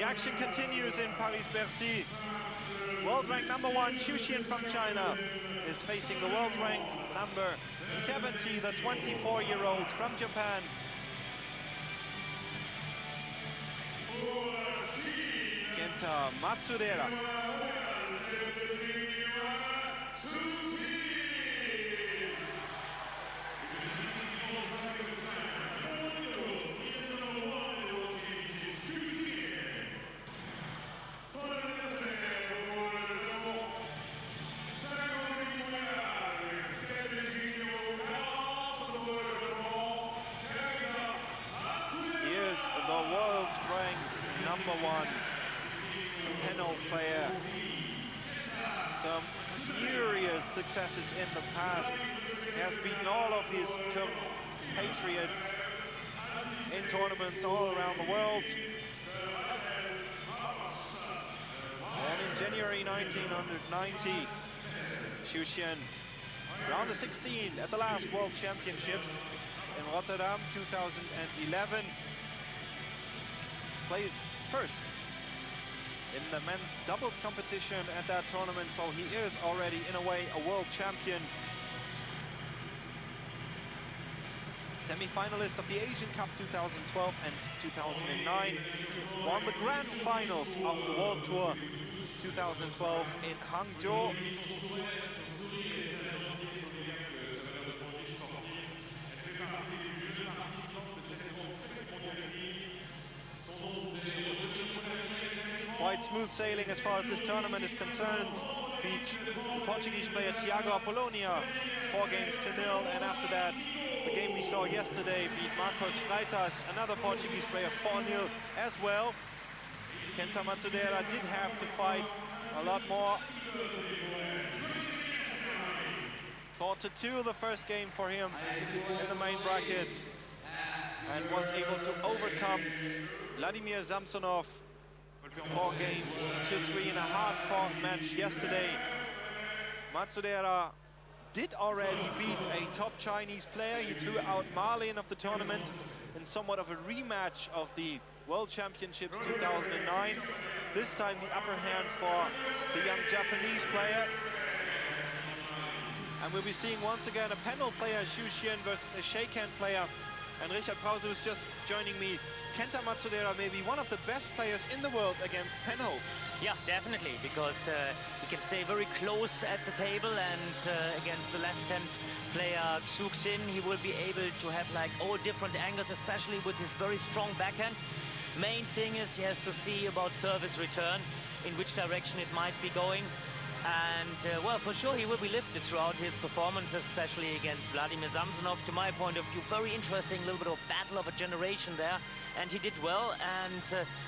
action continues in Paris-Bercy. World ranked number 1, XU Xin from China, is facing the world ranked number 70, the 24-year-old from Japan. Kenta Matsudaira. The world-ranked number 1 penal player. Some furious successes in the past. He has beaten all of his compatriots in tournaments all around the world. And in January 1990, XU Xin, round of 16 at the last World Championships in Rotterdam 2011. Plays first in the men's doubles competition at that tournament, so he is already, in a way, a world champion. Semi-finalist of the Asian Cup 2012 and 2009. Won the grand finals of the World Tour 2012 in Hangzhou. Quite smooth sailing as far as this tournament is concerned. Beat the Portuguese player Tiago Apollonia 4-0, and after that, the game we saw yesterday, beat Marcos Freitas, another Portuguese player, 4-0 as well. Kenta Matsudaira did have to fight a lot more. 4-2 the first game for him in the main bracket, and was able to overcome Vladimir Samsonov 4 games to 3 in a hard-fought match yesterday. Matsudaira did already beat a top Chinese player. He threw out Marlin of the tournament in somewhat of a rematch of the World Championships 2009. This time the upper hand for the young Japanese player. And we'll be seeing once again a penal player, XU Xin, versus a shakehand player. And Richard Krause, who's just joining me. Kenta Matsudaira may be one of the best players in the world against penhold. Yeah, definitely, because he can stay very close at the table, and against the left-hand player XU Xin, he will be able to have like all different angles, especially with his very strong backhand. Main thing is he has to see about service return, in which direction it might be going. And, well, for sure he will be lifted throughout his performance, especially against Vladimir Samsonov. To my point of view, very interesting, little bit of battle of a generation there. And he did well, and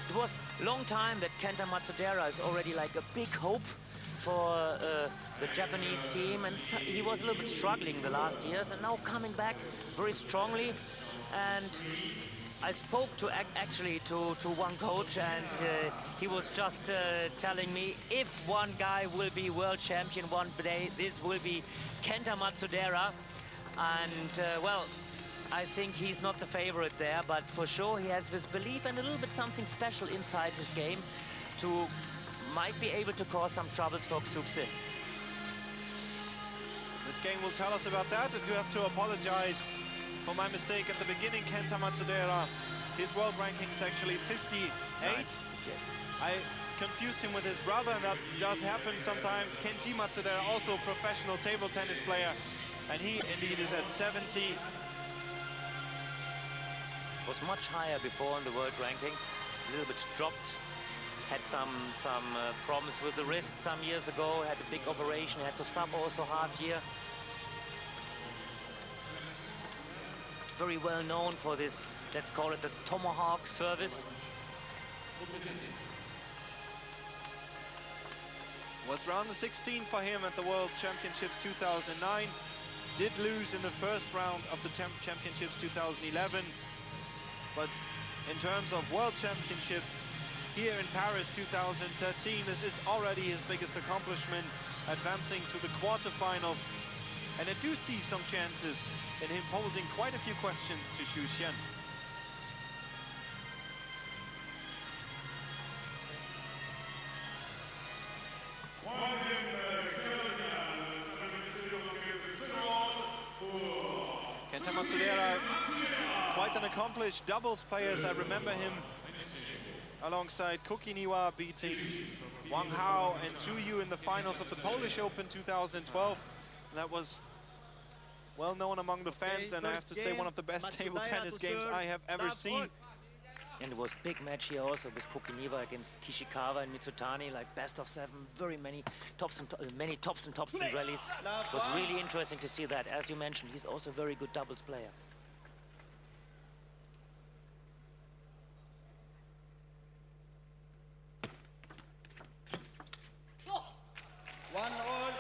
it was a long time that Kenta Matsudaira is already like a big hope for the Japanese team. And he was a little bit struggling the last years, and now coming back very strongly. And I spoke actually to one coach, and he was just telling me, if one guy will be world champion one day, this will be Kenta Matsudaira. And well, I think he's not the favorite there, but for sure he has this belief and a little bit something special inside his game to might be able to cause some troubles for XU Xin. This game will tell us about that. I do have to apologize for my mistake at the beginning. Kenta Matsudaira, his world ranking is actually 58. I confused him with his brother, and that does happen sometimes. Kenji Matsudaira, also a professional table tennis player, and he indeed is at 70. Was much higher before in the world ranking, a little bit dropped. Had some problems with the wrist some years ago, had a big operation, had to stop also half year. Very well known for this, let's call it the tomahawk service. Was round of 16 for him at the World Championships 2009. Did lose in the first round of the Championships 2011. But in terms of World Championships here in Paris 2013, this is already his biggest accomplishment, advancing to the quarterfinals. And I do see some chances in him posing quite a few questions to XU Xin. Kenta Matsudaira, quite an accomplished doubles player. I remember him alongside Koki Niwa beating Wang Hao and Zhu Yu in the finals of the Polish Open 2012. That was well known among the fans, and I have to say one of the best table tennis games I have ever seen. And it was big match here also with Koki Niwa against Kishikawa and Mitsutani, like best of 7, very many tops and topspin rallies. It was really interesting to see that. As you mentioned, he's also a very good doubles player. One all.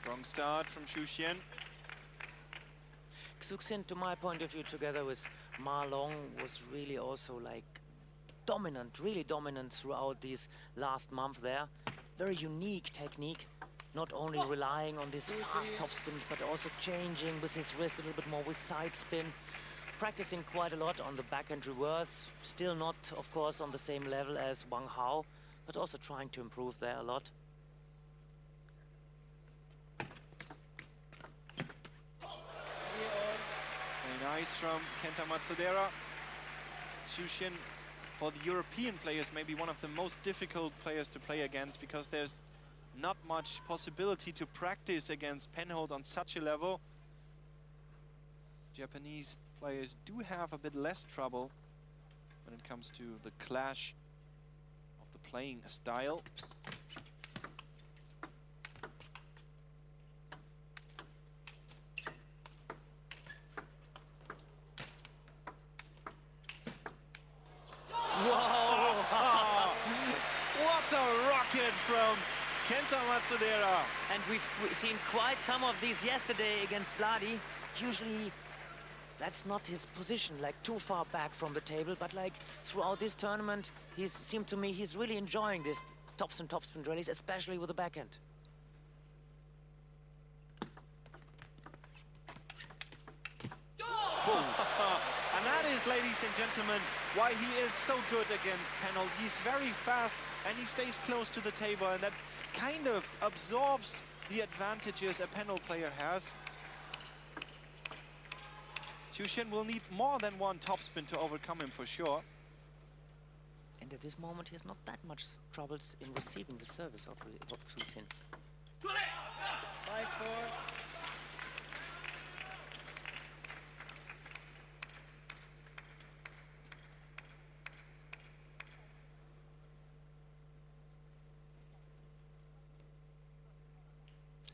Strong start from XU Xin. XU Xin, to my point of view, together with Ma Long, was really also like dominant, really dominant throughout these last month there. Very unique technique, not only relying on these fast top spins, but also changing with his wrist a little bit more with side spin. Practicing quite a lot on the backhand reverse, still not, of course, on the same level as Wang Hao, but also trying to improve there a lot. Very nice from Kenta Matsudaira. XU Xin, for the European players, maybe one of the most difficult players to play against, because there's not much possibility to practice against penhold on such a level. Japanese players do have a bit less trouble when it comes to the clash of the playing style. What a rocket from Kenta Matsudaira. And we've seen quite some of these yesterday against Vladi. Usually that's not his position, like too far back from the table, but like throughout this tournament, seemed to me he's really enjoying this tops and topspin rallies, especially with the backhand. Boom. And that is, ladies and gentlemen, why he is so good against penhold. He's very fast and he stays close to the table, and that kind of absorbs the advantages a penhold player has. XU Xin will need more than one topspin to overcome him for sure. And at this moment, he has not that much troubles in receiving the service of XU Xin. 5-4.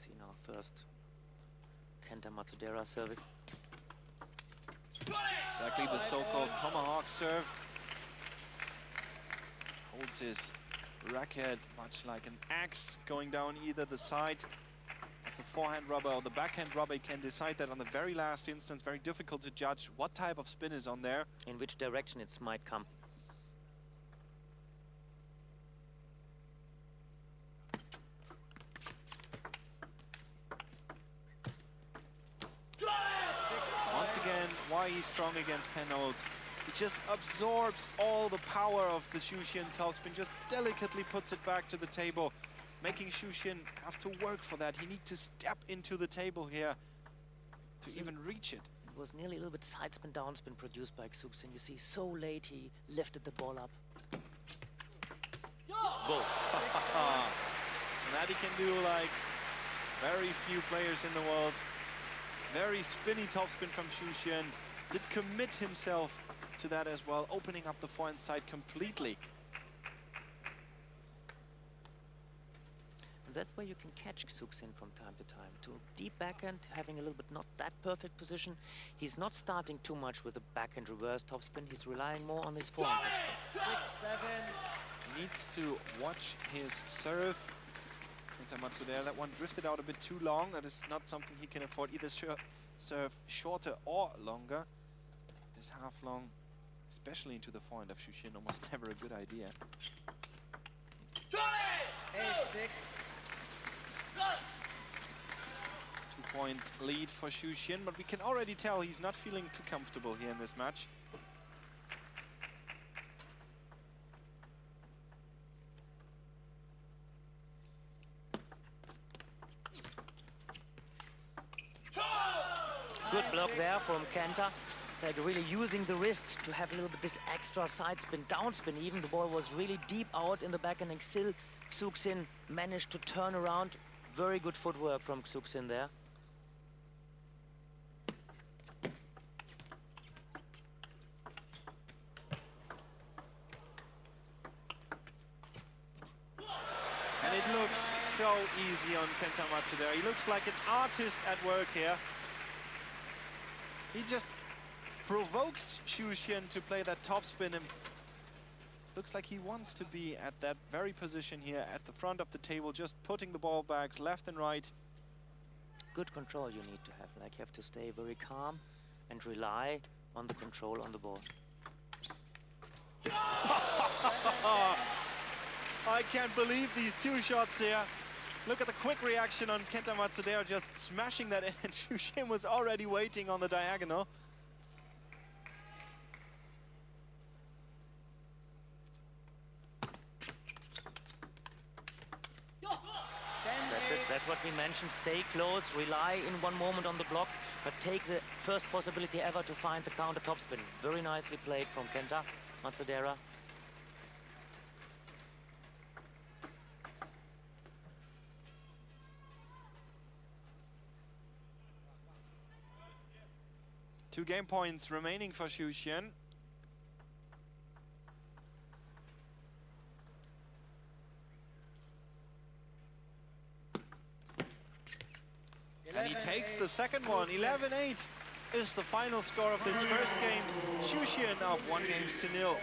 See now first Kenta Matsudaira service. Exactly the so-called tomahawk serve. Holds his racket much like an axe, going down either the side of the forehand rubber or the backhand rubber. He can decide that on the very last instance. Very difficult to judge what type of spin is on there. In which direction it might come. Once again, why he's strong against penhold. He just absorbs all the power of the XU Xin topspin, just delicately puts it back to the table, making XU Xin have to work for that. He needs to step into the table here to even reach it. It was nearly a little bit side spin, down spin produced by XU Xin. You see, so late he lifted the ball up. Boom. And that he can do like very few players in the world. Very spinny topspin from XU Xin. Did commit himself to that as well, opening up the forehand side completely. And that's where you can catch XU Xin from time to time. To deep backhand, having a little bit not that perfect position. He's not starting too much with the backhand reverse topspin. He's relying more on his forehand topspin. 6-7. Needs to watch his serve. Kenta Matsudaira. That one drifted out a bit too long. That is not something he can afford. Either serve shorter or longer. This half long, especially into the forehand of XU Xin, almost never a good idea. 8-6. 2 points lead for XU Xin, but we can already tell he's not feeling too comfortable here in this match. Good block there from Kenta. Like really using the wrist to have a little bit this extra side spin, down spin even. The ball was really deep out in the backhand and still XU Xin managed to turn around. Very good footwork from XU Xin there. And it looks so easy on Kenta Matsudaira. He looks like an artist at work here. He just provokes XU Xin to play that topspin, and looks like he wants to be at that very position here at the front of the table, just putting the ball backs left and right. Good control you need to have. Like you have to stay very calm and rely on the control on the ball. I can't believe these two shots here. Look at the quick reaction on Kenta Matsudaira, just smashing that in. XU Xin was already waiting on the diagonal. That's it. That's what we mentioned. Stay close, rely in one moment on the block, but take the first possibility ever to find the counter topspin. Very nicely played from Kenta Matsudaira. Two game points remaining for XU Xin. And he takes the second one. 11-8 is the final score of this first game. XU Xin up 1-0.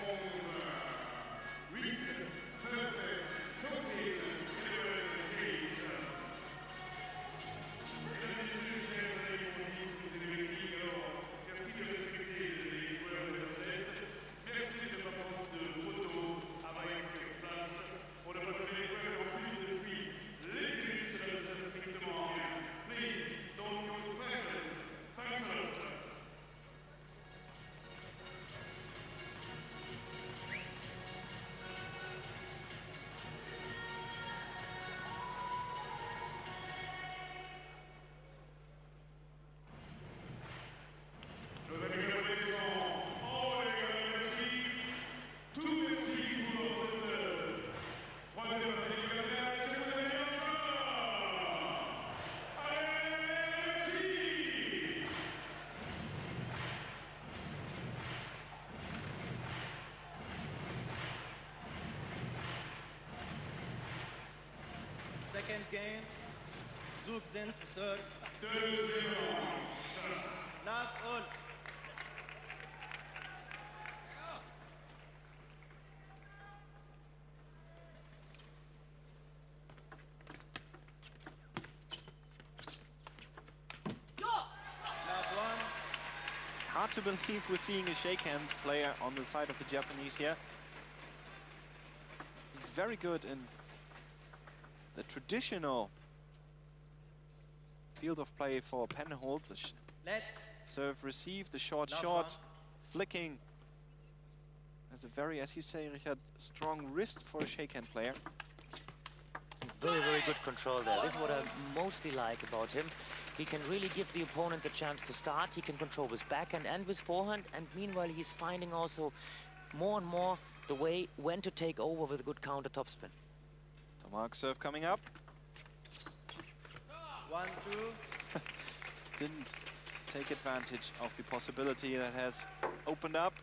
Second game, XU Xin to serve. 9-all. Hard to believe we're seeing a shakehand player on the side of the Japanese here. He's very good in the traditional field of play for penhold. The serve, receive, the short shot, flicking. Has a very, as you say, Richard, strong wrist for a shakehand player. Very, very good control there. This is what I mostly like about him. He can really give the opponent the chance to start. He can control with backhand and with forehand. And meanwhile, he's finding also more and more the way when to take over with a good counter topspin. Tomark's serve coming up. 1-2. Didn't take advantage of the possibility that has opened up.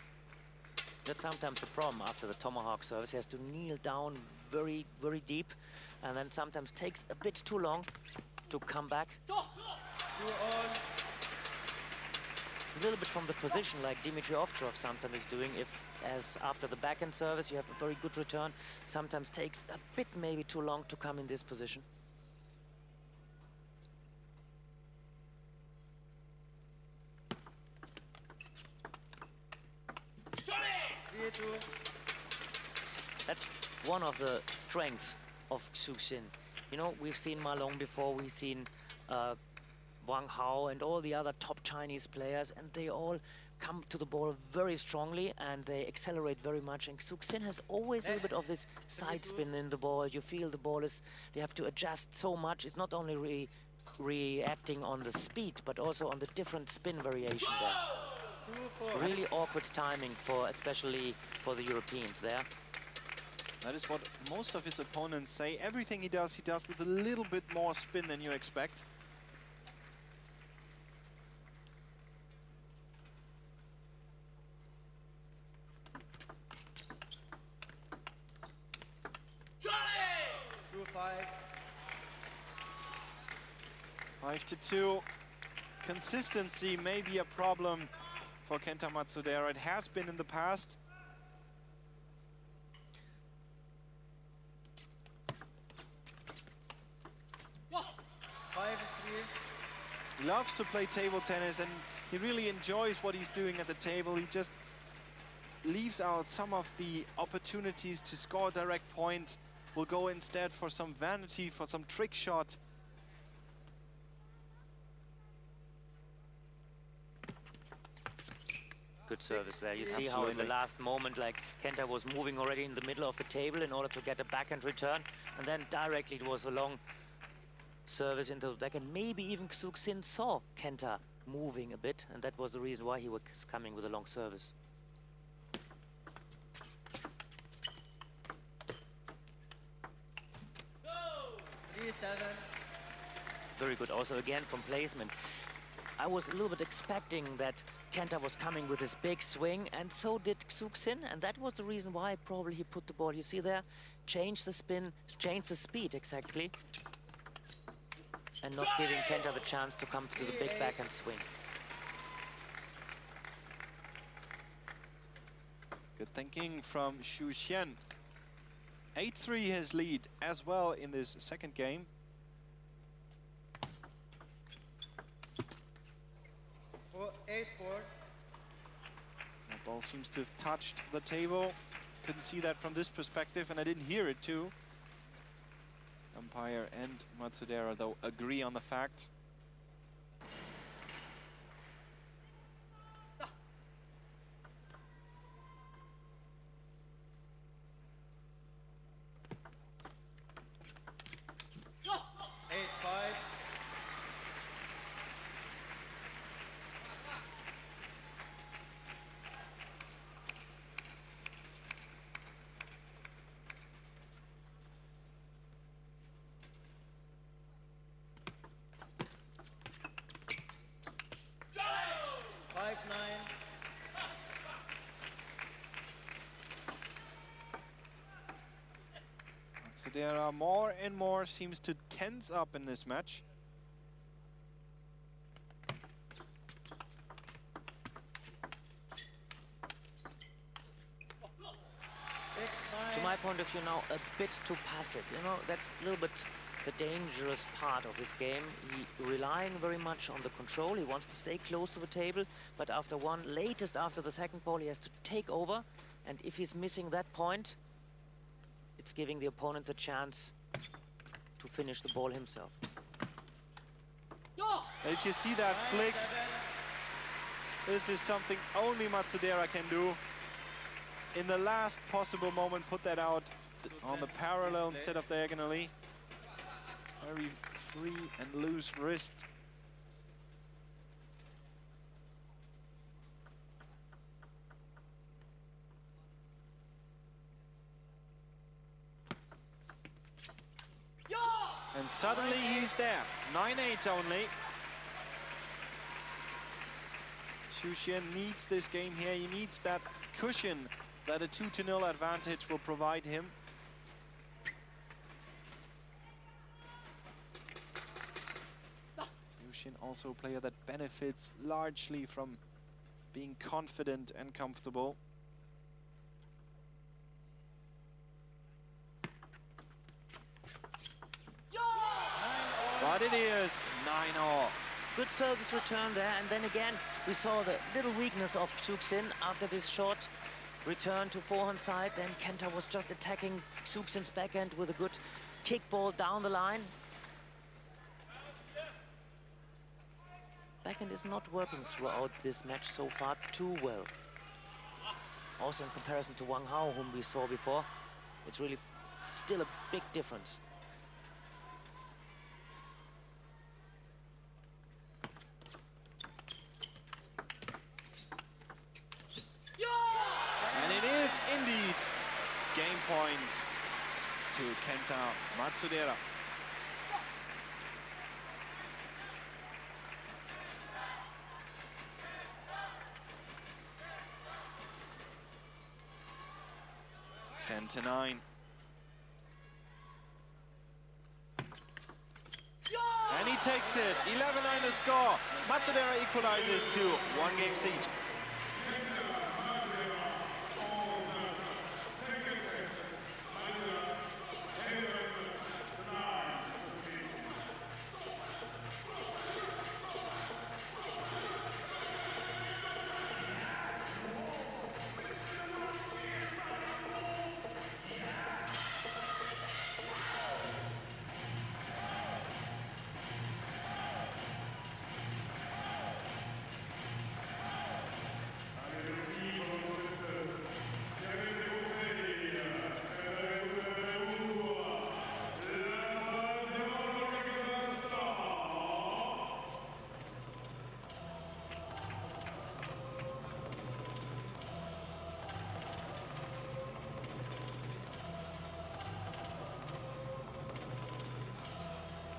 That's sometimes the problem after the tomahawk service. He has to kneel down very, very deep, and then sometimes takes a bit too long to come back. 2-all. A little bit from the position, like Dmitry Ovtcharov sometimes is doing. If, as after the backhand service, you have a very good return, sometimes takes a bit maybe too long to come in this position. 2-2. That's one of the strengths of XU Xin. You know, we've seen Ma Long before, we've seen Wang Hao and all the other top Chinese players, and they all come to the ball very strongly and they accelerate very much. And XU Xin has always a little bit of this side spin in the ball. You feel the ball is, they have to adjust so much. It's not only reacting on the speed, but also on the different spin variation there. Really awkward timing for, especially for the Europeans there. That is what most of his opponents say. Everything he does with a little bit more spin than you expect. Five. 5-2. Consistency may be a problem for Kenta Matsudaira. It has been in the past. He loves to play table tennis and he really enjoys what he's doing at the table. He just leaves out some of the opportunities to score a direct point. Will go instead for some vanity, for some trick shot. Good service there. You see how in the last moment, like, Kenta was moving already in the middle of the table in order to get a backhand return, and then directly it was a long service into the backhand. Maybe even XU Xin saw Kenta moving a bit, and that was the reason why he was coming with a long service. Very good also again from placement. I was a little bit expecting that Kenta was coming with his big swing, and so did XU Xin, and that was the reason why probably he put the ball, you see there, change the spin, change the speed exactly, and not giving Kenta the chance to come to the big backhand swing. Good thinking from XU Xin. 8-3 his lead as well in this second game. For 8-4. That ball seems to have touched the table. Couldn't see that from this perspective, and I didn't hear it too. Umpire and Matsudaira, though, agree on the fact. Matsudaira more and more seems to tense up in this match. To my point of view now, a bit too passive. You know, that's a little bit the dangerous part of his game. He relying very much on the control. He wants to stay close to the table, but after after the second ball, he has to take over. And if he's missing that point, it's giving the opponent a chance to finish the ball himself. Did you see that flick? This is something only Matsudaira can do. In the last possible moment, put that out on the parallel instead of diagonally. Very free and loose wrist. And suddenly he's there. 9-8 only. XU Xin needs this game here. He needs that cushion that a 2-0 advantage will provide him. XU Xin also a player that benefits largely from being confident and comfortable. But it is 9-all. Good service return there, and then again we saw the little weakness of XU Xin after this short return to forehand side. Then Kenta was just attacking XU Xin's backhand with a good kick ball down the line. Backhand is not working throughout this match so far too well. Also in comparison to Wang Hao, whom we saw before, it's really still a big difference. And it is indeed game point to Kenta Matsudaira. Ten to 9. And he takes it. 11-9 the score. Matsudaira equalizes to 1 game siege.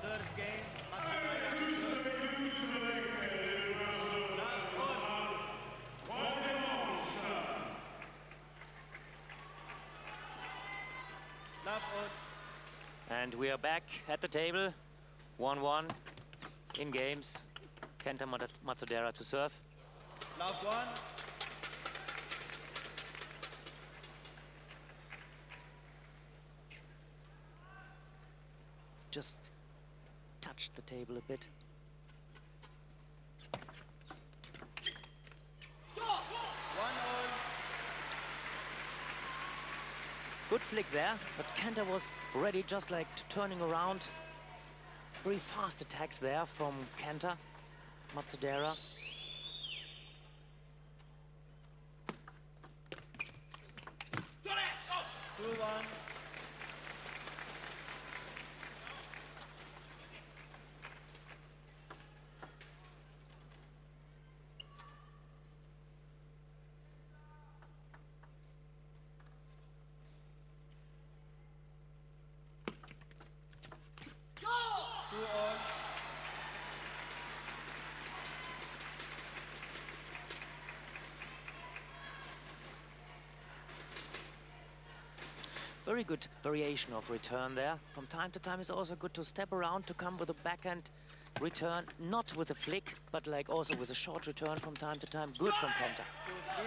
Third game, Matsudaira to serve. Love on. And we are back at the table. 1-1 in games. Kenta Matsudaira to serve. Love 1. Just touched the table a bit. Good flick there, but Kenta was ready, just like turning around. Very fast attacks there from Kenta Matsudaira. Got it! 2-1. Very good variation of return there. From time to time, it's also good to step around to come with a backhand return, not with a flick, but like also with a short return from time to time. Good from Kenta. 2-3.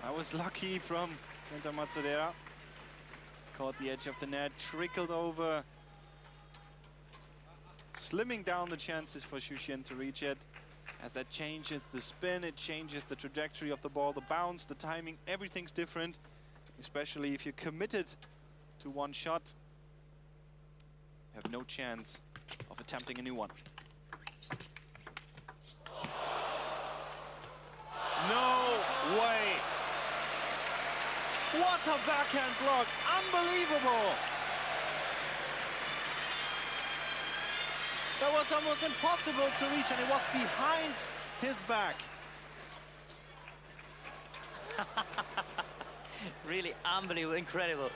I was lucky from Kenta Matsudaira. Caught the edge of the net, trickled over. Slimming down the chances for XU Xin to reach it. As that changes the spin, it changes the trajectory of the ball, the bounce, the timing, everything's different. Especially if you're committed to one shot. You have no chance of attempting a new one. No way! What a backhand block! Unbelievable! That was almost impossible to reach, and it was behind his back. Really unbelievable, incredible.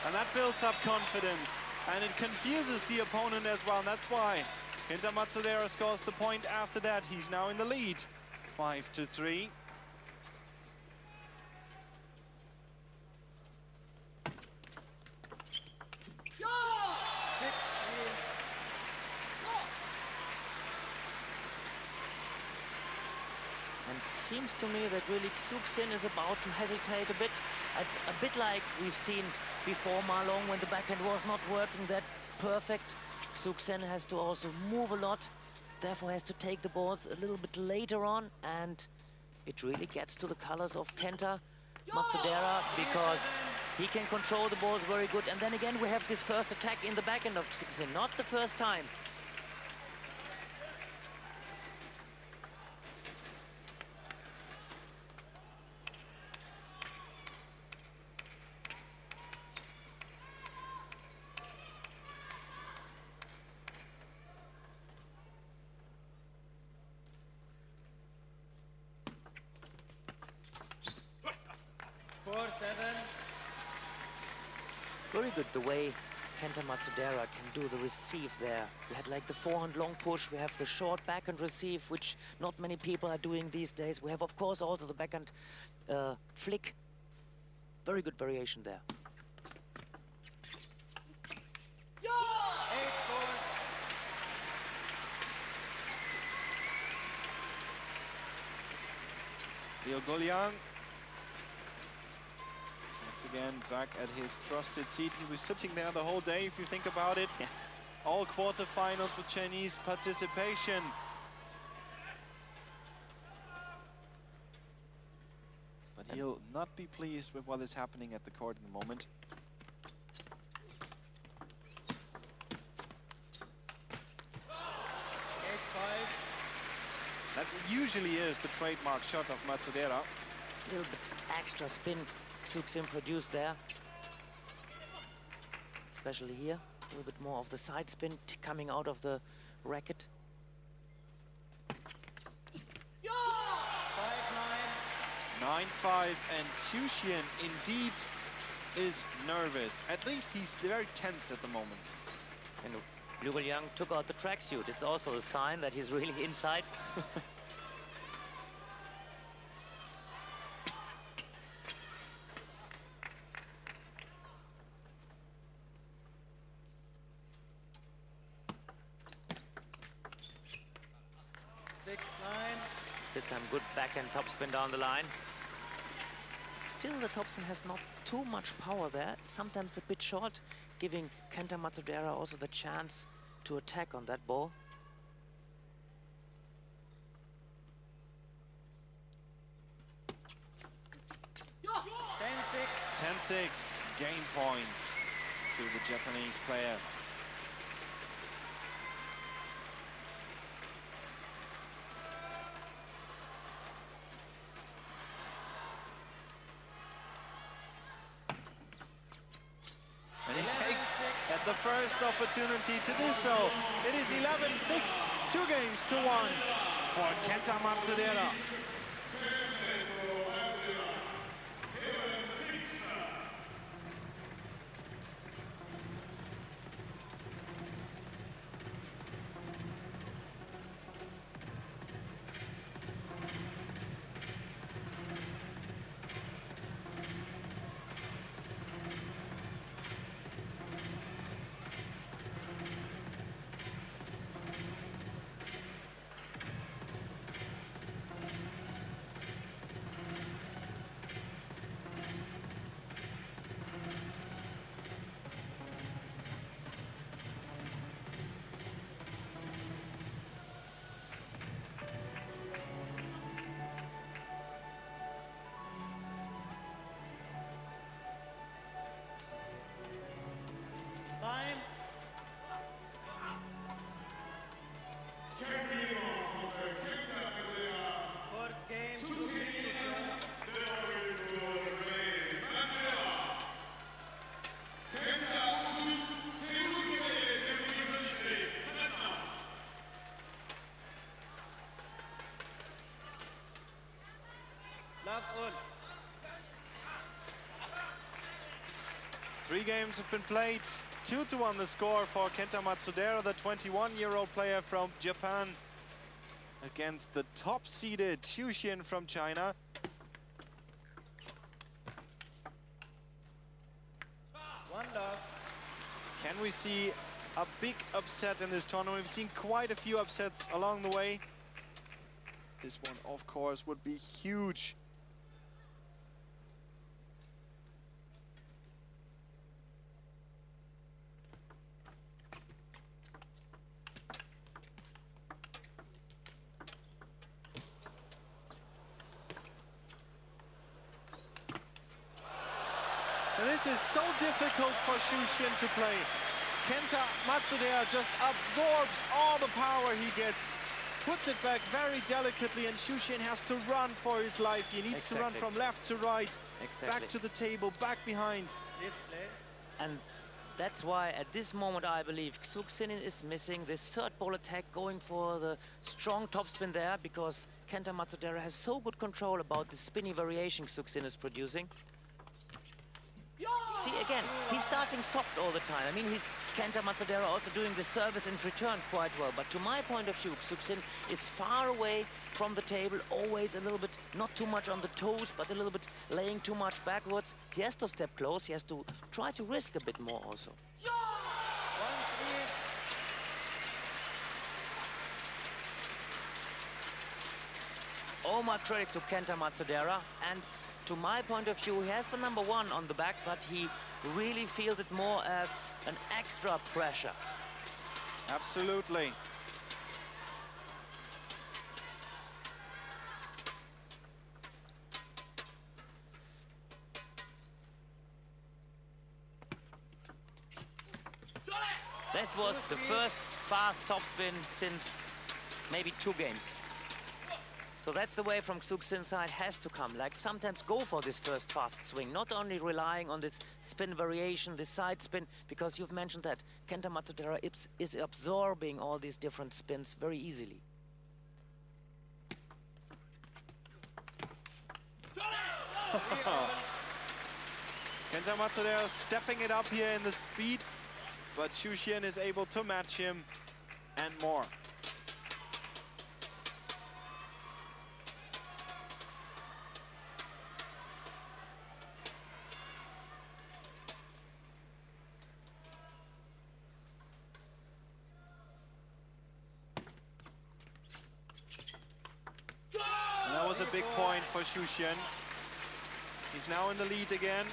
And that builds up confidence, and it confuses the opponent as well, and that's why Kenta Matsudaira scores the point after that. He's now in the lead, 5-3. seems to me that really XU Xin is about to hesitate a bit. It's a bit like we've seen before Marlon when the backhand was not working that perfect. XU Xin has to also move a lot, therefore has to take the balls a little bit later on, and it really gets to the colors of Kenta Matsudaira because he can control the balls very good. And then again, we have this first attack in the backhand of XU Xin, not the first time. Very good the way Kenta Matsudaira can do the receive there. We had like the forehand long push, we have the short backhand receive, which not many people are doing these days. We have, of course, also the backhand flick. Very good variation there. Leo Goliang. Once again, back at his trusted seat. He was sitting there the whole day, if you think about it. Yeah. All quarterfinals for Chinese participation. But he'll not be pleased with what is happening at the court in the moment. That usually is the trademark shot of Matsudaira. A little bit extra spin XU Xin produced there. Especially here, a little bit more of the side spin coming out of the racket. 9-5, and XU Xin indeed is nervous. At least he's very tense at the moment. And Liu Yang took out the tracksuit. It's also a sign that he's really inside. This time good backhand topspin down the line. Still the topspin has not too much power there. Sometimes a bit short, giving Kenta Matsudaira also the chance to attack on that ball. Yeah. 10-6, game point to the Japanese player. And he takes at the first opportunity to do so. It is 11-6, 2 games to 1 for Kenta Matsudaira. Three games have been played, 2-1 the score for Kenta Matsudaira, the 21-year-old player from Japan, against the top-seeded XU Xin from China. Can we see a big upset in this tournament? We've seen quite a few upsets along the way. This one, of course, would be huge. And this is so difficult for XU Xin to play. Kenta Matsudaira just absorbs all the power he gets, puts it back very delicately, and XU Xin has to run for his life. He needs to run from left to right, back to the table, back behind. Display. And that's why at this moment I believe XU Xin is missing this third ball attack, going for the strong topspin there, because Kenta Matsudaira has so good control about the spinny variation XU Xin is producing. See, again, he's starting soft all the time. I mean, he's Kenta Matsudaira also doing the service and return quite well. But to my point of view, XU Xin is far away from the table, always a little bit, not too much on the toes, but a little bit laying too much backwards. He has to step close. He has to try to risk a bit more also. 1-3. All my credit to Kenta Matsudaira, and to my point of view, he has the number one on the back, but he really feels it more as an extra pressure. Absolutely. This was the first fast topspin since maybe 2 games. So that's the way from XU Xin side has to come. Like, sometimes go for this first fast swing, not only relying on this spin variation, this side spin, because you've mentioned that Kenta Matsudaira is absorbing all these different spins very easily. Kenta Matsudaira stepping it up here in the speed, but XU Xin is able to match him and more. That was a big point for XU Xin. He's now in the lead again.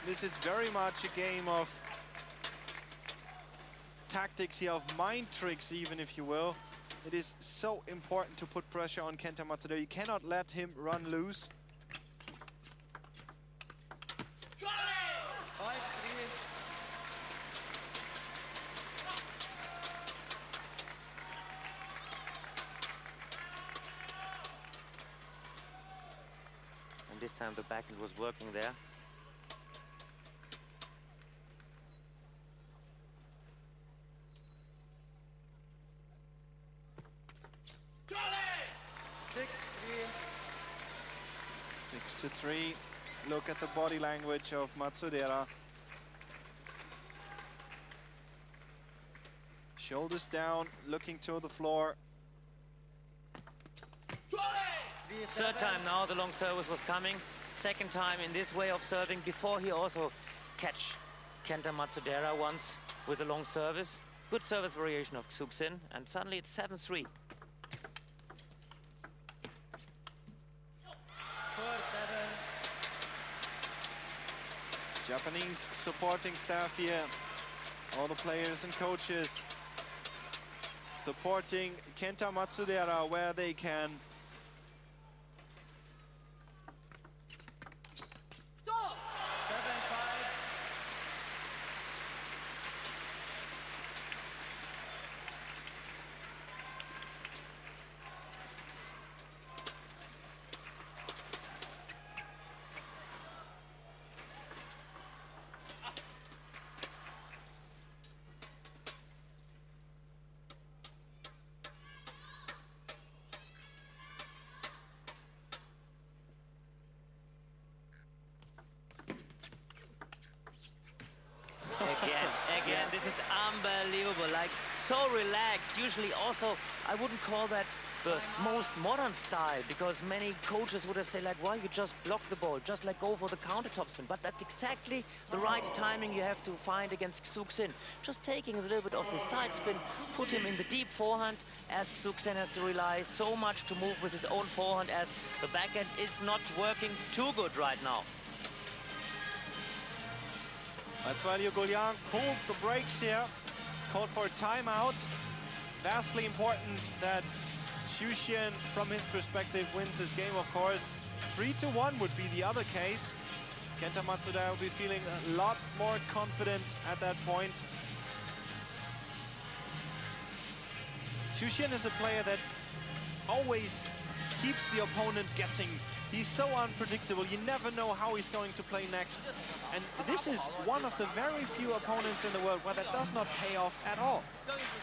This is very much a game of tactics here, of mind tricks even, if you will. It is so important to put pressure on Kenta Matsudaira. You cannot let him run loose. 5-3. And this time the backhand was working there. Six to 3. Look at the body language of Matsudaira. Shoulders down, looking to the floor. Third time now the long service was coming. Second time in this way of serving. Before he also catch Kenta Matsudaira once with a long service. Good service variation of XU Xin, and suddenly it's 7-3. 4-7. Japanese supporting staff here. All the players and coaches supporting Kenta Matsudaira where they can. Stop! 7-5. Again, this is unbelievable. Like, so relaxed. Usually also, I wouldn't call that the most modern style, because many coaches would have said like, well, you just block the ball, just like go for the counter topspin. But that's exactly the right timing you have to find against XU Xin. Just taking a little bit of the side spin, put him in the deep forehand, as XU Xin has to rely so much to move with his own forehand, as the backhand is not working too good right now. That's why Liu Guoliang pulled the brakes here, called for a timeout. Vastly important that XU Xin, from his perspective, wins this game, of course. 3-1 would be the other case. Kenta Matsudaira will be feeling a lot more confident at that point. XU Xin is a player that always keeps the opponent guessing. He's so unpredictable, you never know how he's going to play next. And this is one of the very few opponents in the world where that does not pay off at all.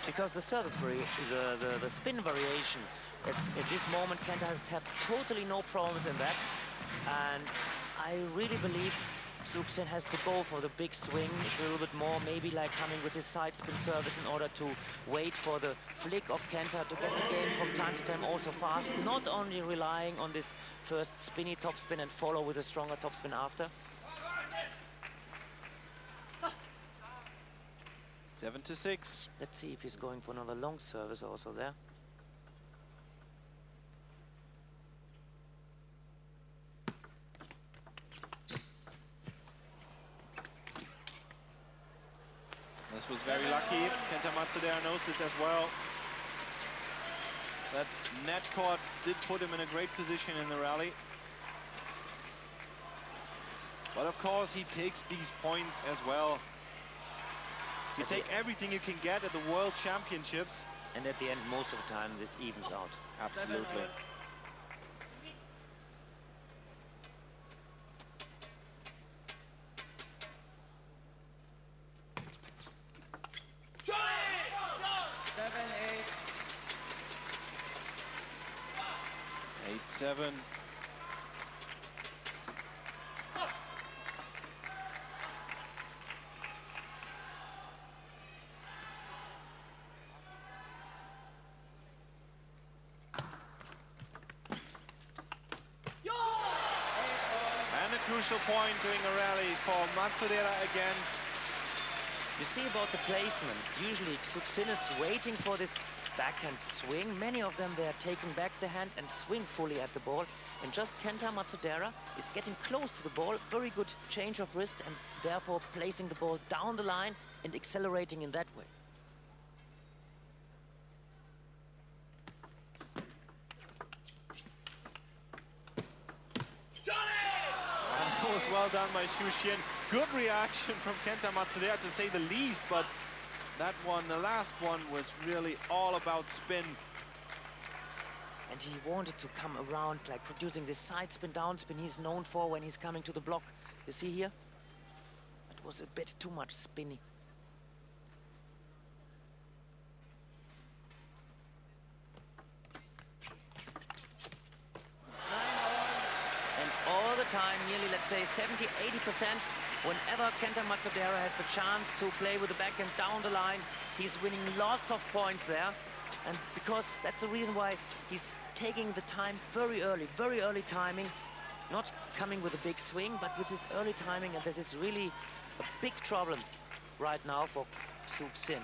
Because the service the spin variation, at this moment Kenta has have totally no problems in that. And I really believe XU Xin has to go for the big swing. It's a little bit more, maybe like coming with his side spin service in order to wait for the flick of Kenta to get the game from time to time also fast. Not only relying on this first spinny topspin and follow with a stronger topspin after. 7-6. Let's see if he's going for another long service also there. This was very lucky. Kenta Matsudaira knows this as well. That net court did put him in a great position in the rally. But of course, he takes these points as well. You take everything you can get at the World Championships. And at the end, most of the time, this evens out. Absolutely. Seven. And a crucial point during a rally for Matsudaira again. You see about the placement. Usually XU Xin is waiting for this backhand swing. Many of them, they are taking back the hand and swing fully at the ball. And just Kenta Matsudaira is getting close to the ball. Very good change of wrist and therefore placing the ball down the line and accelerating in that way. That was well done by XU Xin. Good reaction from Kenta Matsudaira, to say the least, but that one, the last one, was really all about spin. And he wanted to come around, like producing this side spin, down spin he's known for when he's coming to the block. You see here? It was a bit too much spinny. And all the time, nearly, let's say, 70–80%, whenever Kenta Matsudaira has the chance to play with the backhand down the line, he's winning lots of points there. And because that's the reason why he's taking the time very early timing, not coming with a big swing, but with his early timing, and this is really a big problem right now for XU Xin.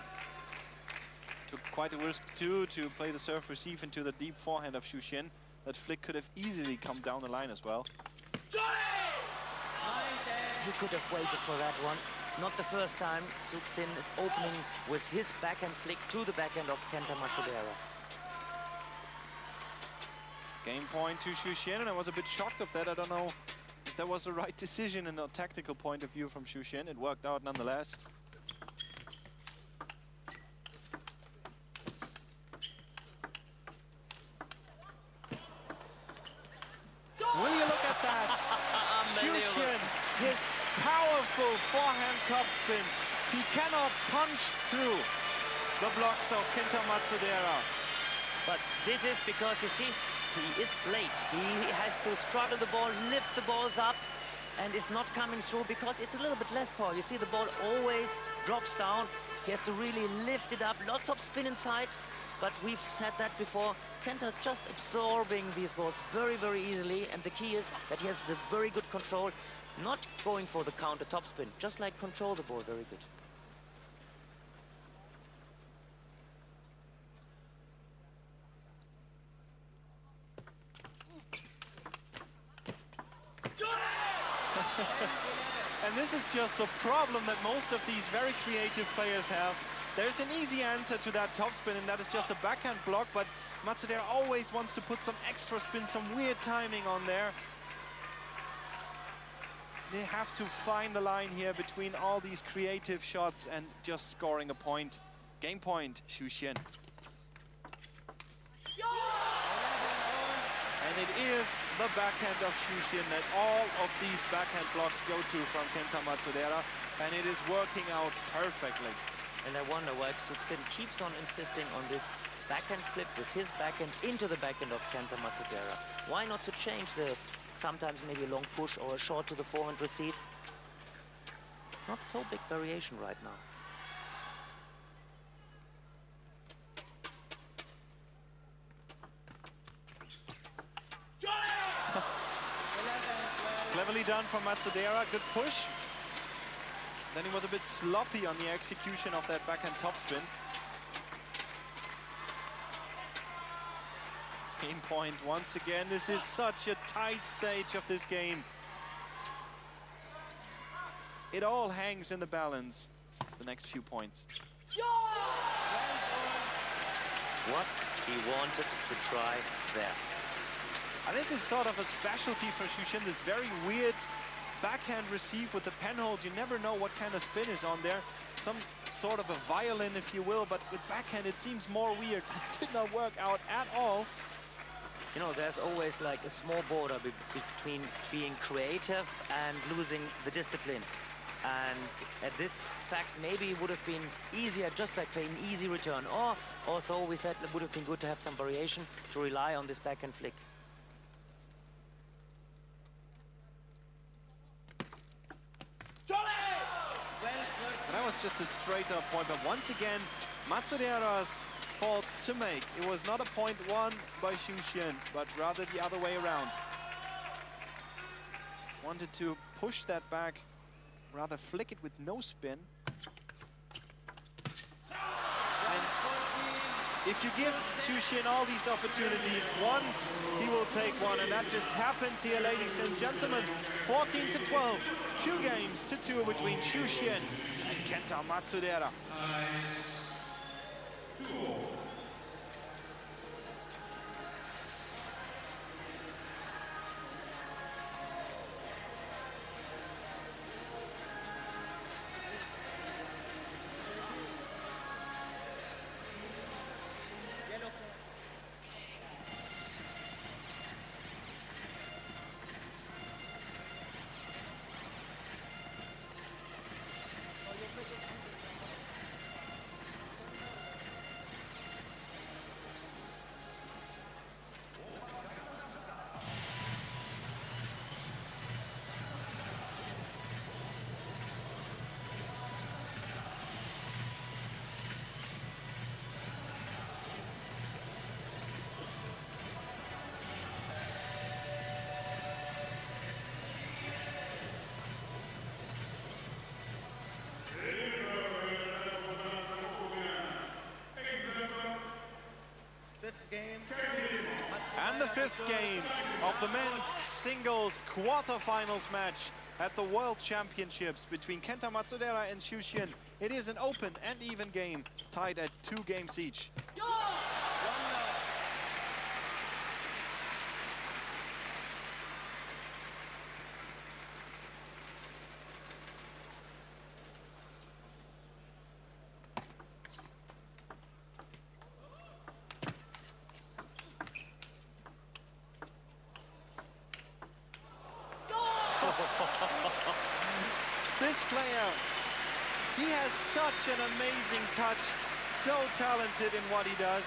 Took quite a risk too to play the serve receive into the deep forehand of XU Xin. That flick could have easily come down the line as well. He could have waited for that one. Not the first time XU Xin is opening with his backhand flick to the backhand of Kenta Matsudaira. Game point to XU Xin, and I was a bit shocked of that. I don't know if that was the right decision in a tactical point of view from XU Xin. It worked out nonetheless. Will you look at that? XU Xin, his powerful forehand topspin. He cannot punch through the blocks of Kenta Matsudaira. But this is because, you see, he is late. He has to straddle the ball, lift the balls up, and is not coming through because it's a little bit less power. You see, the ball always drops down. He has to really lift it up. Lots of spin inside, but we've said that before. Kenta's just absorbing these balls very, very easily, and the key is that he has the very good control, not going for the counter topspin, just like control the ball very good. And this is just the problem that most of these very creative players have. There's an easy answer to that topspin, and that is just a backhand block, but Matsudaira always wants to put some extra spin, some weird timing on there. They have to find a line here between all these creative shots and just scoring a point. Game point, XU Xin. And it is the backhand of XU Xin that all of these backhand blocks go to from Kenta Matsudaira, and it is working out perfectly. And I wonder why XU Xin keeps on insisting on this backhand flip with his backhand into the backhand of Kenta Matsudaira. Why not to change the sometimes maybe a long push or a short to the forehand receive? Not so big variation right now. Cleverly done from Matsudaira, good push. Then he was a bit sloppy on the execution of that backhand topspin. Game point once again. This is such a tight stage of this game. It all hangs in the balance, the next few points. What he wanted to try there. And this is sort of a specialty for XU Xin, this very weird backhand receive with the penhold. You never know what kind of spin is on there. Some sort of a violin, if you will, but with backhand it seems more weird. It did not work out at all. You know, there's always like a small border between being creative and losing the discipline. And at this fact, maybe it would have been easier, just like playing easy return. Or also, we said it would have been good to have some variation to rely on this backhand flick. That was just a straight up point, but once again, Matsudaira's fault to make. It was not a point won by XU Xin, but rather the other way around. Wanted to push that back, rather flick it with no spin. And if you give XU Xin all these opportunities, once he will take one, and that just happened here, ladies and gentlemen. 14-12, 2 games to 2 between XU Xin and Kenta Matsudaira. Game. And the 5th game of the men's singles quarterfinals match at the World Championships between Kenta Matsudaira and XU Xin. It is an open and even game, tied at 2 games each. This player, he has such an amazing touch, so talented in what he does.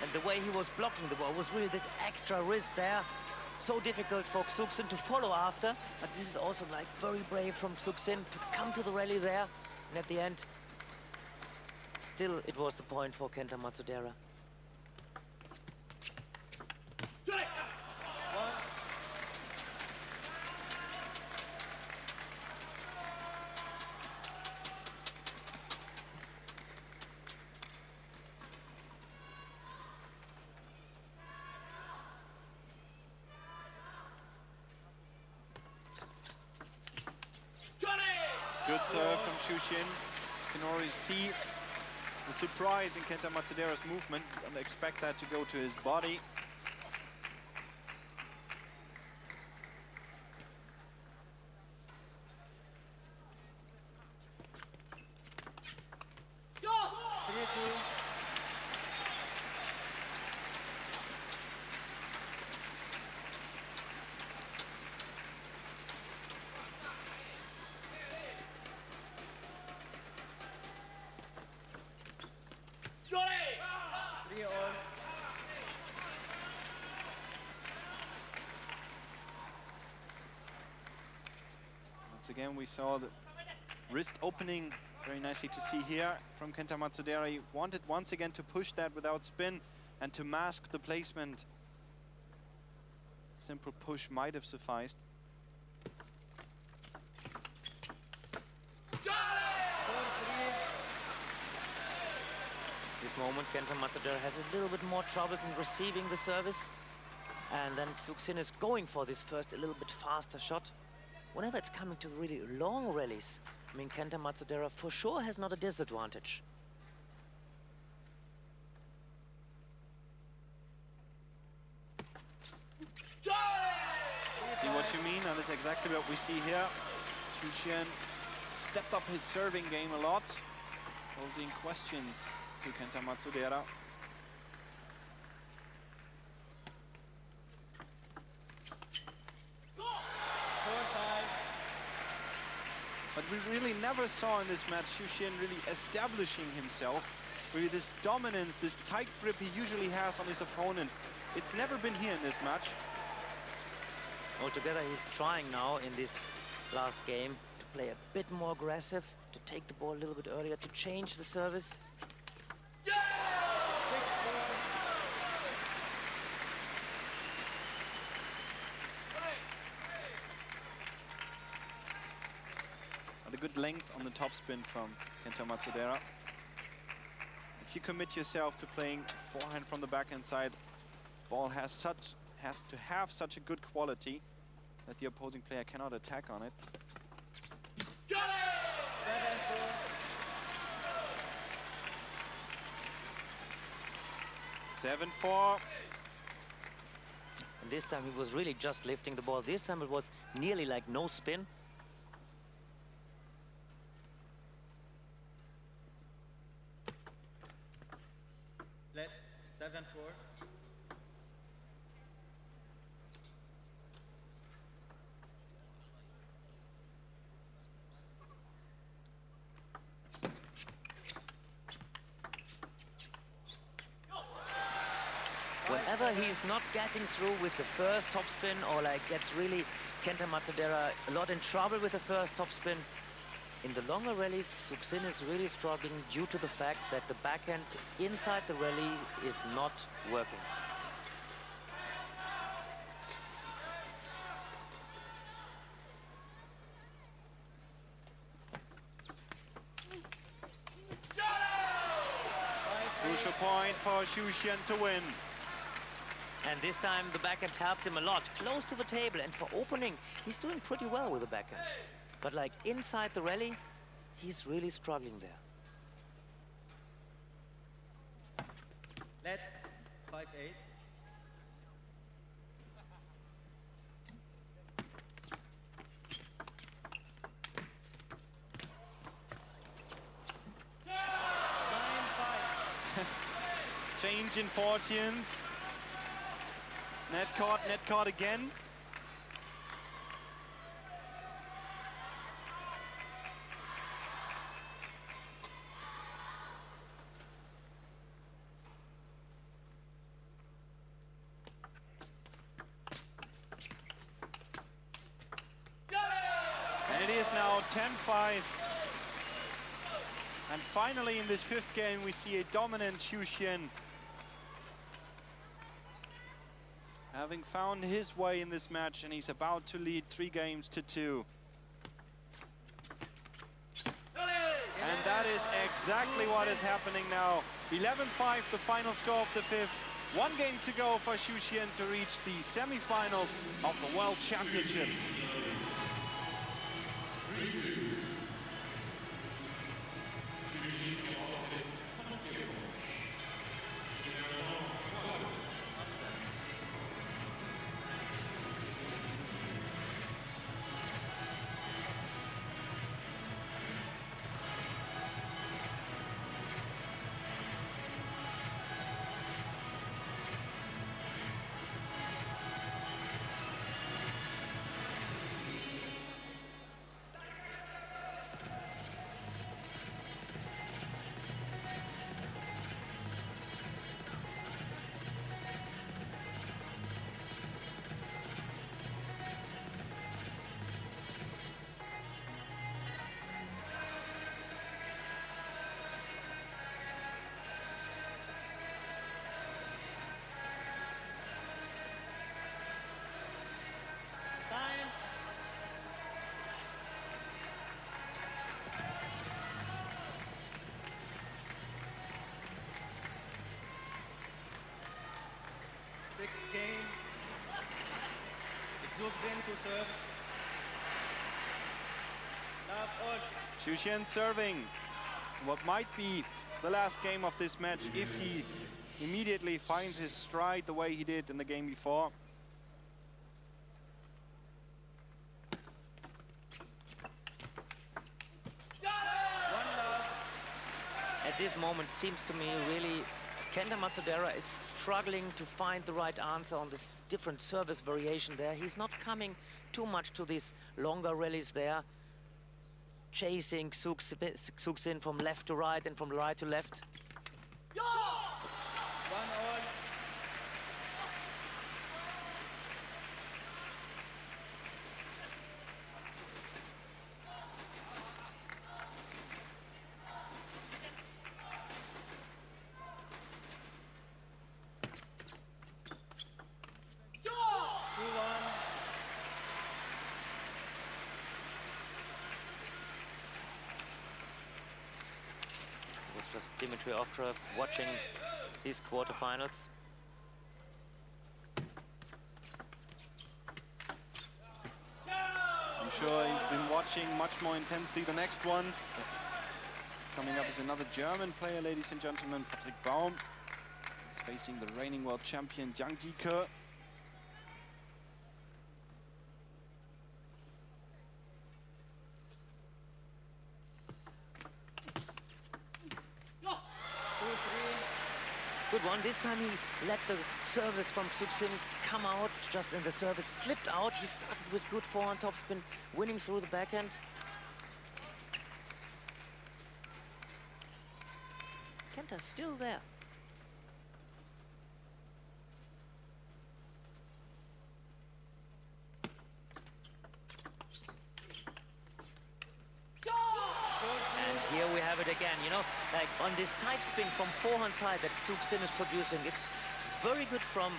And the way he was blocking the ball was really this extra wrist there. So difficult for XU Xin to follow after, but this is also like very brave from XU Xin to come to the rally there. And at the end, still it was the point for Kenta Matsudaira. Good serve from XU Xin. You can already see the surprise in Kenta Matsudaira's movement. You don't expect that to go to his body. Once again, we saw the wrist opening very nicely to see here from Kenta Matsudaira. He wanted once again to push that without spin and to mask the placement. Simple push might have sufficed. This moment, Kenta Matsudaira has a little bit more troubles in receiving the service. And then XU Xin is going for this first a little bit faster shot. Whenever it's coming to really long rallies, I mean, Kenta Matsudaira for sure has not a disadvantage. See what you mean, and that's exactly what we see here. XU Xin stepped up his serving game a lot, posing questions to Kenta Matsudaira. But we really never saw in this match XU Xin really establishing himself. Really this dominance, this tight grip he usually has on his opponent. It's never been here in this match. Altogether, he's trying now in this last game to play a bit more aggressive, to take the ball a little bit earlier, to change the service. But a good length on the topspin from Kenta Matsudaira. If you commit yourself to playing forehand from the backhand side, ball has to have such a good quality that the opposing player cannot attack on it. 7-4. And this time he was really just lifting the ball. This time it was nearly like no spin. Let 7-4. Whenever he's not getting through with the first topspin or like gets really Kenta Matsudaira a lot in trouble with the first topspin, in the longer rallies, XU Xin is really struggling due to the fact that the backhand inside the rally is not working. Crucial point for XU Xin to win. And this time the backhand helped him a lot, close to the table, and for opening, he's doing pretty well with the backhand. But like inside the rally, he's really struggling there. Let 5-8. Change in fortunes. Net caught again. And it is now 10-5 And finally, in this fifth game, we see a dominant XU Xin, having found his way in this match, and he's about to lead 3-2. And that is exactly what is happening now. 11-5, the final score of the fifth. 1 game to go for XU Xin to reach the semi-finals of the World Championships. Time. Sixth game. XU Xin to serve. Love all. XU Xin serving what might be the last game of this match if he immediately finds his stride the way he did in the game before. At this moment, seems to me really Kenta Matsudaira is struggling to find the right answer on this different service variation there. He's not coming too much to these longer rallies there, chasing XU Xin from left to right and from right to left. 1 all. It was just Dmitry Ovtrev watching these quarterfinals. I'm sure he's been watching much more intensely the next one. Coming up is another German player, ladies and gentlemen, Patrick Baum. He's facing the reigning world champion Jiang Jike. Good one. This time he let the service from XU Xin come out just in the service, slipped out. He started with good forehand topspin, winning through the backhand. Kenta still there. And here we have it again, you know, like on this side spin from forehand side that XU Xin is producing. It's very good from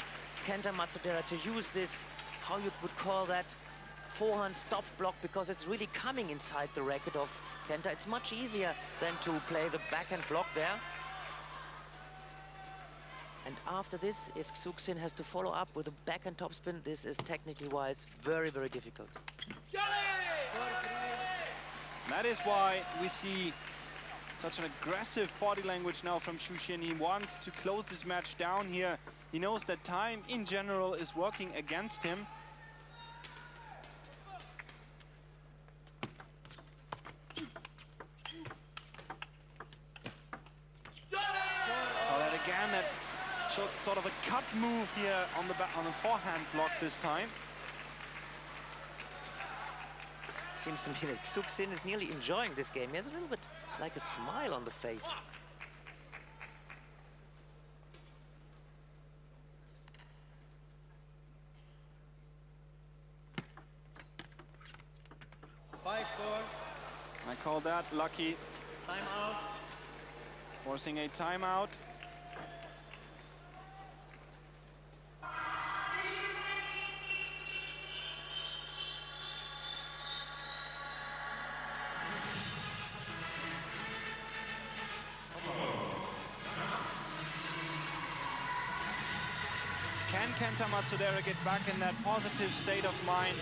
Kenta Matsudaira to use this, how you would call that, forehand stop block, because it's really coming inside the racket of Kenta. It's much easier than to play the backhand block there. And after this, if XU Xin has to follow up with a backhand topspin, this is technically wise very, very difficult. That is why we see such an aggressive body language now from XU Xin. He wants to close this match down here. He knows that time in general is working against him. So that again, that sort of a cut move here on the forehand block this time. Seems to me that XU Xin is nearly enjoying this game. He has a little bit like a smile on the face. Five, four. I call that lucky. Time out. Forcing a timeout. Can Kenta Matsudaira get back in that positive state of mind,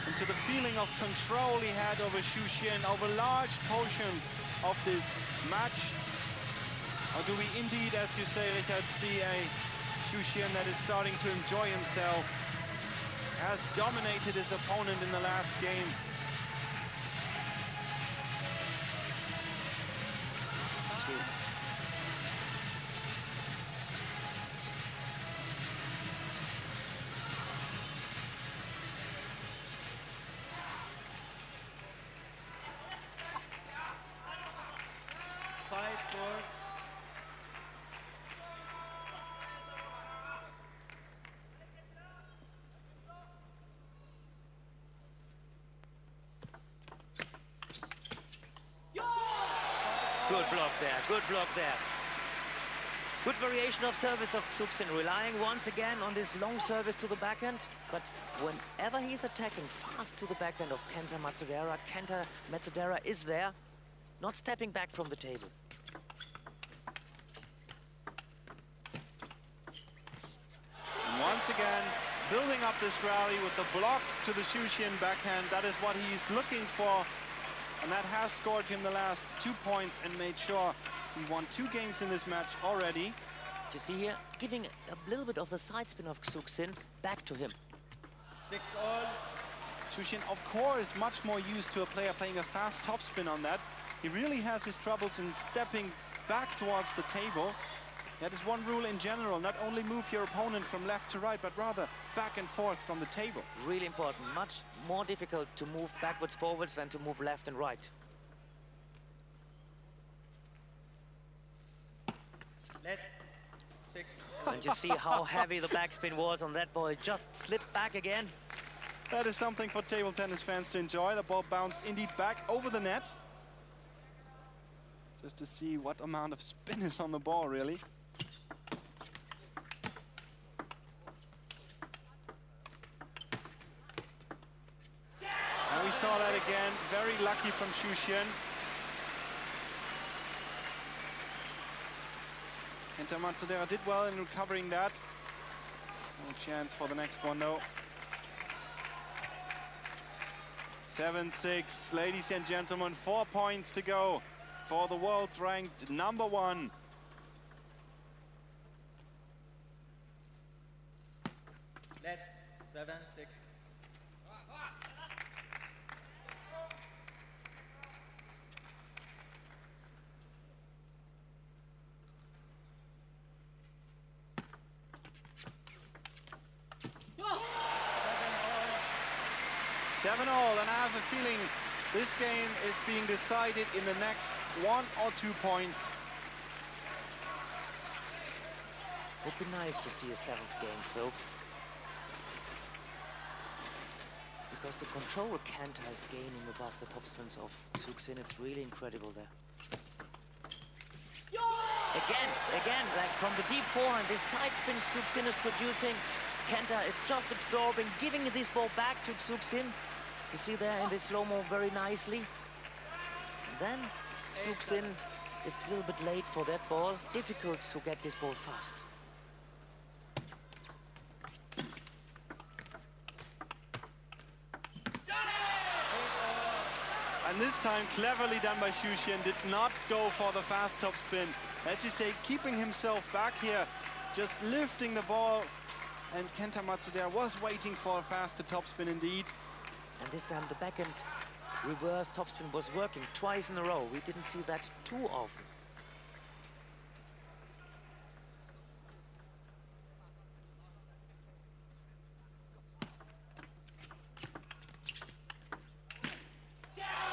into the feeling of control he had over XU Xin, over large portions of this match? Or do we indeed, as you say, Richard, see a XU Xin that is starting to enjoy himself, has dominated his opponent in the last game? Good block there, good block there. Good variation of service of XU Xin, relying once again on this long service to the backhand. But whenever he's attacking fast to the backhand of Kenta Matsudaira is there, not stepping back from the table. And once again, building up this rally with the block to the XU Xin backhand. That is what he's looking for. And that has scored him the last 2 points and made sure he won 2 games in this match already. You see here, giving a little bit of the side spin of XU Xin back to him. 6-all. XU Xin, of course, much more used to a player playing a fast topspin on that. He really has his troubles in stepping back towards the table. That is one rule in general, not only move your opponent from left to right, but rather back and forth from the table. Really important, much more difficult to move backwards, forwards than to move left and right. Let 6. And you see how heavy the backspin was on that ball. It just slipped back again. That is something for table tennis fans to enjoy. The ball bounced indeed back over the net. Just to see what amount of spin is on the ball, really. And we saw that again. Very lucky from XU Xin. Kenta Matsudaira did well in recovering that. No chance for the next one, though. 7-6, ladies and gentlemen, 4 points to go for the world-ranked #1. Let 7-6. Seven all, and I have a feeling this game is being decided in the next 1 or 2 points. Would be nice to see a 7th game, so. Because the control Kenta is gaining above the topspins of XU Xin, it's really incredible there. Again, like from the deep forehand, this side spin XU Xin is producing. Kenta is just absorbing, giving this ball back to XU Xin. You see there in the slow-mo very nicely. And then XU Xin is a little bit late for that ball. Difficult to get this ball fast. And this time, cleverly done by XU Xin, did not go for the fast topspin. As you say, keeping himself back here, just lifting the ball. And Kenta Matsudaira was waiting for a faster topspin indeed. And this time the backhand reverse topspin was working twice in a row. We didn't see that too often.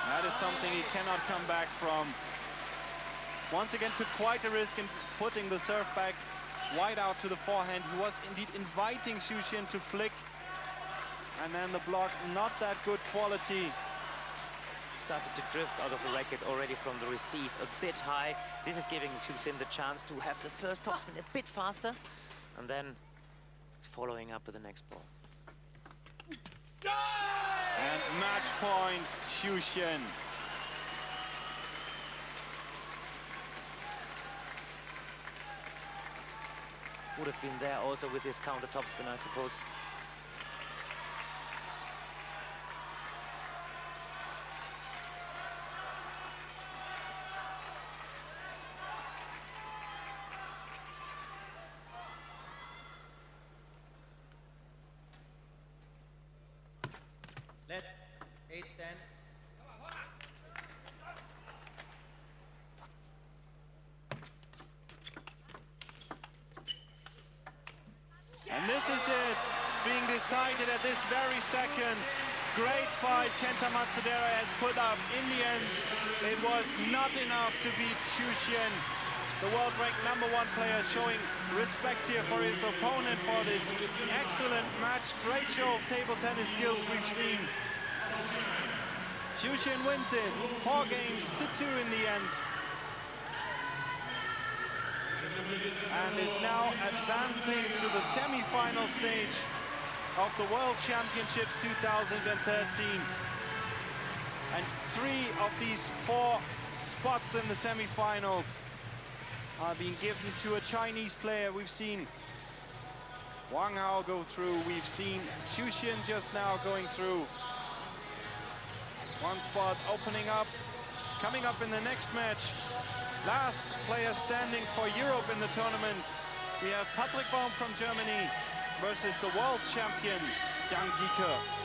That is something he cannot come back from. Once again, took quite a risk in putting the serve back wide out to the forehand. He was indeed inviting XU Xin to flick. And then the block, not that good quality. started to drift out of the racket already from the receive a bit high. This is giving XU Xin the chance to have the first topspin a bit faster, and then he's following up with the next ball. And match point, XU Xin. Would have been there also with his counter topspin, I suppose. Let 8-10. And this is it, being decided at this very second. Great fight Kenta Matsudaira has put up. In the end, it was not enough to beat XU Xin. The world-ranked #1 player showing respect here for his opponent for this excellent match. Great show of table tennis skills we've seen. XU Xin wins it, 4 games to 2 in the end. And is now advancing to the semi-final stage of the World Championships 2013. And 3 of these 4 spots in the semi-finals are being given to a Chinese player. We've seen Wang Hao go through, we've seen XU Xin just now going through. One spot opening up, coming up in the next match. Last player standing for Europe in the tournament. We have Patrick Baum from Germany versus the world champion, Zhang Jike.